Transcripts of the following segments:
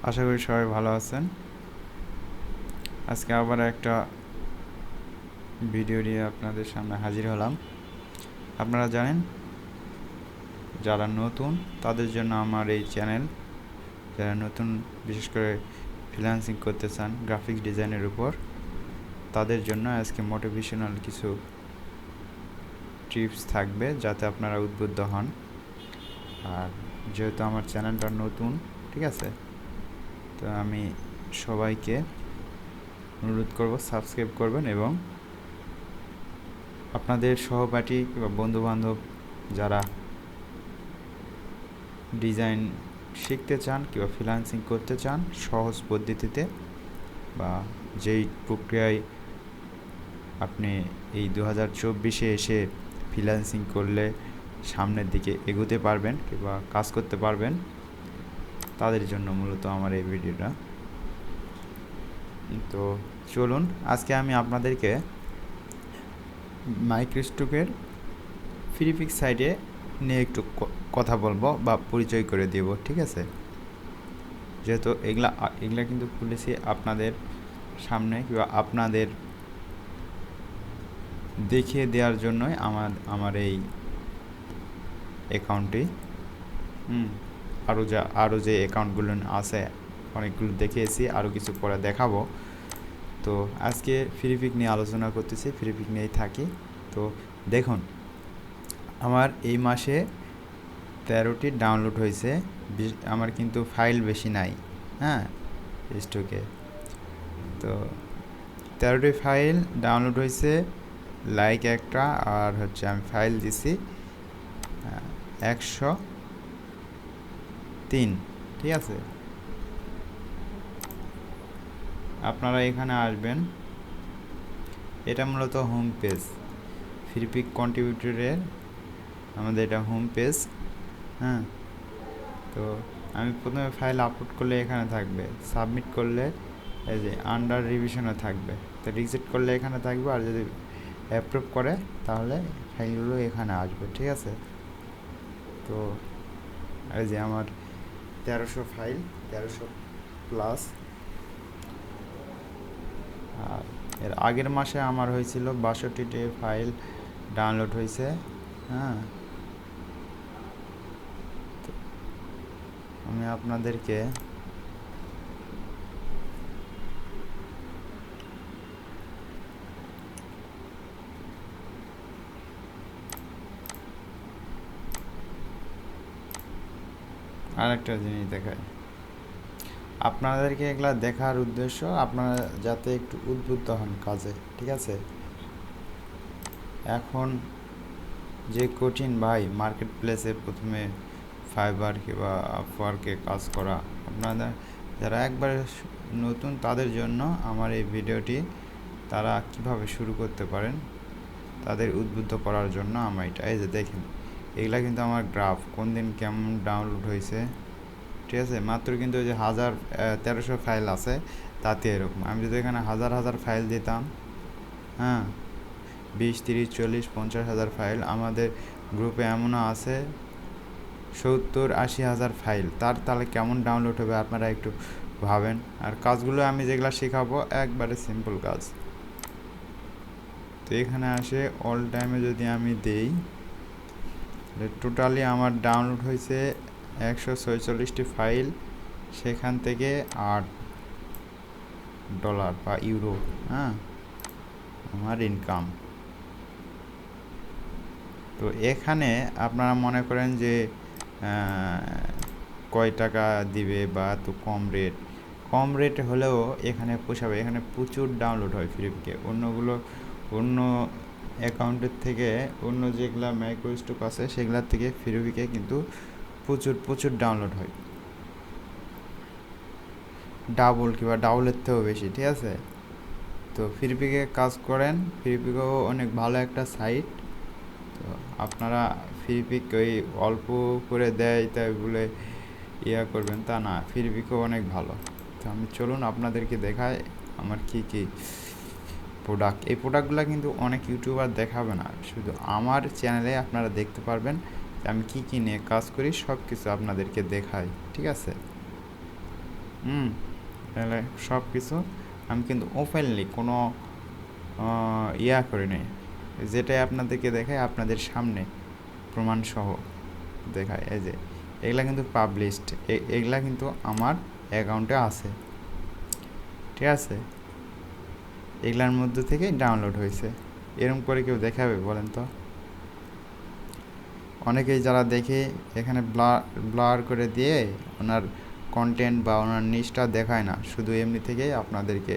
আশা করি সবাই ভালো আছেন। আজকে আবার একটা ভিডিও নিয়ে আপনাদের সামনে হাজির হলাম। আপনারা জানেন, যারা নতুন তাদের জন্য আমার এই চ্যানেল। যারা নতুন, বিশেষ করে ফ্রিল্যান্সিং করতে চান গ্রাফিক্স ডিজাইনের উপর, তাদের জন্য আজকে মোটিভেশনাল কিছু টিপস থাকবে, যাতে আপনারা উদ্বুদ্ধ হন। আর যেহেতু আমার চ্যানেলটা নতুন, ঠিক আছে, তো আমি সবাইকে অনুরোধ করব সাবস্ক্রাইব করবেন এবং আপনাদের সহপাঠী কিংবা বন্ধুবান্ধব যারা ডিজাইন শিখতে চান কিংবা ফ্রিল্যান্সিং করতে চান সহজ পদ্ধতিতে, বা যেই প্রক্রিয়ায় আপনি এই 2024-এ এসে ফ্রিল্যান্সিং করলে সামনের দিকে এগোতে পারবেন কিংবা কাজ করতে পারবেন, তাদের জন্য মূলত আমার এই ভিডিওটা। তো চলুন, আজকে আমি আপনাদেরকে মাইক্রোস্টোকের ফ্রিপিক সাইটে নিয়ে একটু কথা বলবো বা পরিচয় করে দেব, ঠিক আছে। যেহেতু এগুলা কিন্তু খুলেছি আপনাদের সামনে কিংবা আপনাদের দেখিয়ে দেওয়ার জন্যই আমার এই অ্যাকাউন্টটি। আরও যে অ্যাকাউন্টগুলো আছে অনেকগুলো দেখিয়েছি, আরও কিছু পরে দেখাবো। তো আজকে ফ্রিপিক নিয়ে আলোচনা করতেছি, ফ্রিপিক নিয়েই থাকি। তো দেখুন, আমার এই মাসে 13টি ডাউনলোড হয়েছে। আমার কিন্তু ফাইল বেশি নাই, হ্যাঁ, স্টকে। তো 13টি ফাইল ডাউনলোড হয়েছে, লাইক একটা, আর হচ্ছে আমি ফাইল দিছি 103, ঠিক আছে। আপনারা এখানে আসবেন, এটা মূলত হোম পেজ, ফ্রিপিক কন্ট্রিবিউটরের আমাদের এটা হোম পেজ, হ্যাঁ। তো আমি প্রথমে ফাইল আপলোড করলে এখানে থাকবে, সাবমিট করলে এই যে আন্ডার রিভিশনে থাকবে, তো রিজেক্ট করলে এখানে থাকবে, আর যদি অ্যাপ্রুভ করে তাহলে ফাইলগুলো এখানে আসবে, ঠিক আছে। তো এই যে আমার 1300 ফাইল, 1300 প্লাস। আর এর আগের মাসে আমার হয়েছিল 62টি ফাইল ডাউনলোড হয়েছে, হ্যাঁ। আমি আপনাদেরকে আরেকটা জিনিস দেখাই। আপনাদেরকে এগুলা দেখার উদ্দেশ্য আপনারা যাতে একটু উদ্বুদ্ধ হন কাজে, ঠিক আছে। এখন যে কঠিন ভাই মার্কেট প্লেসে প্রথমে ফাইবার কিংবা আপওয়ার্কে কাজ করা, আপনাদের যারা একবারে নতুন তাদের জন্য আমার এই ভিডিওটি, তারা কিভাবে শুরু করতে পারেন তাদের উদ্বুদ্ধ করার জন্য আমার এটা। এই যে দেখেন, এগুলা কিন্তু আমার গ্রাফ কোন দিন কেমন ডাউনলোড হয়েছে, ঠিক আছে। মাত্র কিন্তু ওই যে 1300 ফাইল আছে, তাতে এরকম। আমি যদি এখানে হাজার হাজার ফাইল দিতাম, হ্যাঁ, 20, 30, 40, 50 হাজার ফাইল, আমাদের গ্রুপে এমনও আছে 70-80 হাজার ফাইল, তাহলে কেমন ডাউনলোড হবে আপনারা একটু ভাবেন। আর কাজগুলো আমি যেগুলো শেখাবো একবারে সিম্পল কাজ। তো এখানে আসে অল টাইমে যদি আমি দেই, টোটালি আমার ডাউনলোড হয়েছে 146টি ফাইল, সেখান থেকে $8 বা ইউরো, হ্যাঁ, আমার ইনকাম। তো এখানে আপনারা মনে করেন যে কয় টাকা দিবে বা এত কম রেট হলেও এখানে পোষাবে। এখানে প্রচুর ডাউনলোড হয় ফ্রিপিকে, অন্য অ্যাকাউন্টের থেকে, অন্য যেগুলা মাইক্রোস্টোক আছে সেগুলোর থেকে ফ্রিপিকে কিন্তু প্রচুর ডাউনলোড হয়, ডাবল কিংবা ডাবলের থেকেও বেশি, ঠিক আছে। তো ফ্রিপিকে কাজ করেন, ফ্রিপিকেও অনেক ভালো একটা সাইট। তো আপনারা ফ্রিপিক ওই অল্প করে দেয় তাই বলে করবেন তা না, ফ্রিপিকও অনেক ভালো। তো আমি চলুন আপনাদেরকে দেখাই আমার কি প্রোডাক্ট। এই প্রোডাক্টগুলো কিন্তু অনেক ইউটিউবার দেখাবে না, শুধু আমার চ্যানেলে আপনারা দেখতে পারবেন যে আমি কী নিয়ে কাজ করি, সব কিছু আপনাদেরকে দেখাই, ঠিক আছে। তাহলে সব কিছু আমি কিন্তু ওপেনলি কোনো ইয়া করি নাই, যেটাই আপনাদেরকে দেখায় আপনাদের সামনে প্রমাণসহ দেখায়। এই যে এগুলা কিন্তু পাবলিশড, এগুলা কিন্তু আমার অ্যাকাউন্টে আছে, ঠিক আছে? এগুলার মধ্যে থেকে ডাউনলোড হয়েছে। এরকম করে কেউ দেখাবে বলেন তো? অনেকেই যারা দেখে এখানে ব্লার করে দিয়ে ওনার কন্টেন্ট বা ওনার নিচটা দেখায় না, শুধু এমনি থেকেই আপনাদেরকে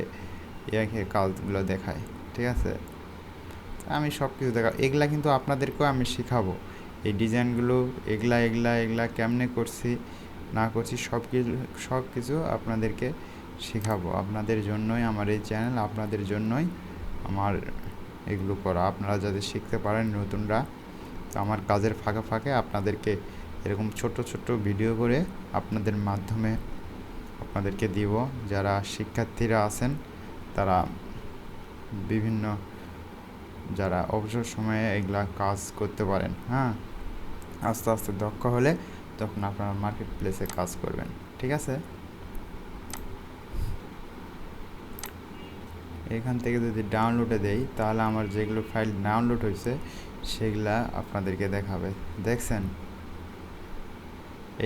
ইয়াকে কাজগুলো দেখায়, ঠিক আছে? আমি সব কিছু এগুলা কিন্তু আপনাদেরকেও আমি শেখাবো, এই ডিজাইনগুলো এগুলা কেমনে করছি না করছি সব কিছু আপনাদেরকে শেখাবো। আপনাদের জন্যই আমার এই চ্যানেল, আপনাদের জন্যই আমার এগুলো করা। আপনারা যাতে শিখতে পারেন নতুনরা, তো আমার কাজের ফাঁকে ফাঁকে আপনাদেরকে এরকম ছোট ছোট ভিডিও করে আপনাদের মাধ্যমে আপনাদেরকে দিব। যারা শিক্ষার্থীরা আছেন তারা বিভিন্ন যারা অবসর সময়ে এগুলা কাজ করতে পারেন, হ্যাঁ, আস্তে আস্তে দক্ষ হলে তখন আপনারা মার্কেট প্লেসে কাজ করবেন, ঠিক আছে? এখান থেকে যদি ডাউনলোডে দেই তাহলে আমার যেগুলো ফাইল ডাউনলোড হয়েছে সেগুলা আপনাদেরকে দেখাবে। দেখছেন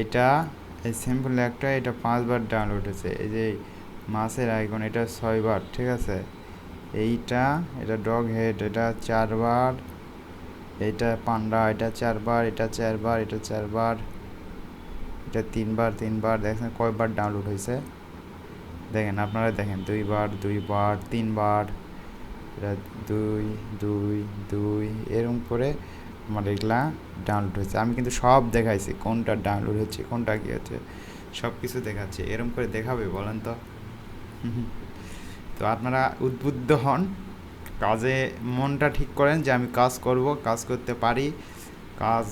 এটা, এই সিম্পল একটা, এটা 5 বার ডাউনলোড হয়েছে। এই যে মাছের আইকন, এটা 6 বার, ঠিক আছে? এটা ডগ হেড, এটা 4 বার, এটা পান্ডা, এটা 4 বার, এটা 4 বার, এটা 4 বার, এটা 3 বার। দেখছেন কয়বার ডাউনলোড হয়েছে? দেখেন, আপনারা দেখেন 2 বার, 3 বার, এটা 2 এরকম করে আমার এগুলা ডাউনলোড হয়েছে। আমি কিন্তু সব দেখাইছি, কোনটা ডাউনলোড হচ্ছে, কোনটা কী হচ্ছে, সব কিছু দেখাচ্ছি। এরকম করে দেখাবে বলেন তো? তো আপনারা উদ্বুদ্ধ হন, কাজে মনটা ঠিক করেন যে আমি কাজ করব, কাজ করতে পারি, কাজ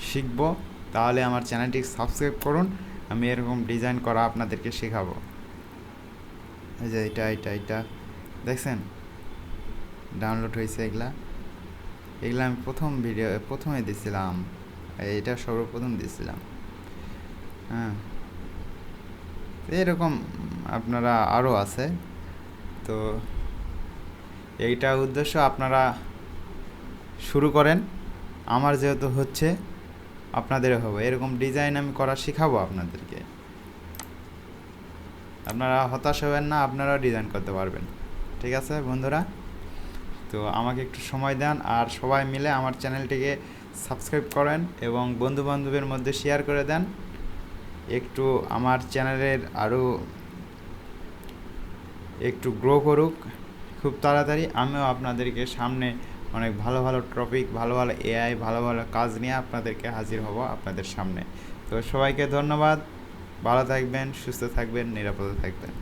শিখব, তাহলে আমার চ্যানেলটি সাবস্ক্রাইব করুন। আমি এরকম ডিজাইন করা আপনাদেরকে শেখাবো। এই যে এটা দেখছেন ডাউনলোড হয়েছে। এগুলা আমি প্রথমে দিছিলাম, এটা সর্বপ্রথম দিছিলাম, হ্যাঁ। এরকম আপনারা আরও আছে। তো এইটা উদ্দেশ্য, আপনারা শুরু করেন, আমার যেহেতু হচ্ছে আপনাদেরও হবে। এরকম ডিজাইন আমি করা শেখাবো আপনাদেরকে। আপনারা হতাশ হবেন না, আপনারা ডিজাইন করতে পারবেন, ঠিক আছে বন্ধুরা? তো আমাকে একটু সময় দেন, আর সবাই মিলে আমার চ্যানেলটিকে সাবস্ক্রাইব করেন এবং বন্ধুবান্ধবের মধ্যে শেয়ার করে দেন। একটু আমার চ্যানেলের আরও একটু গ্রো করুক খুব তাড়াতাড়ি। আমিও আপনাদেরকে সামনে অনেক ভালো ভালো টপিক, ভালো ভালো এআই, ভালো ভালো কাজ নিয়ে আপনাদেরকে হাজির হব আপনাদের সামনে। তো সবাইকে ধন্যবাদ, ভালো থাকবেন, সুস্থ থাকবেন, নিরাপদে থাকবেন।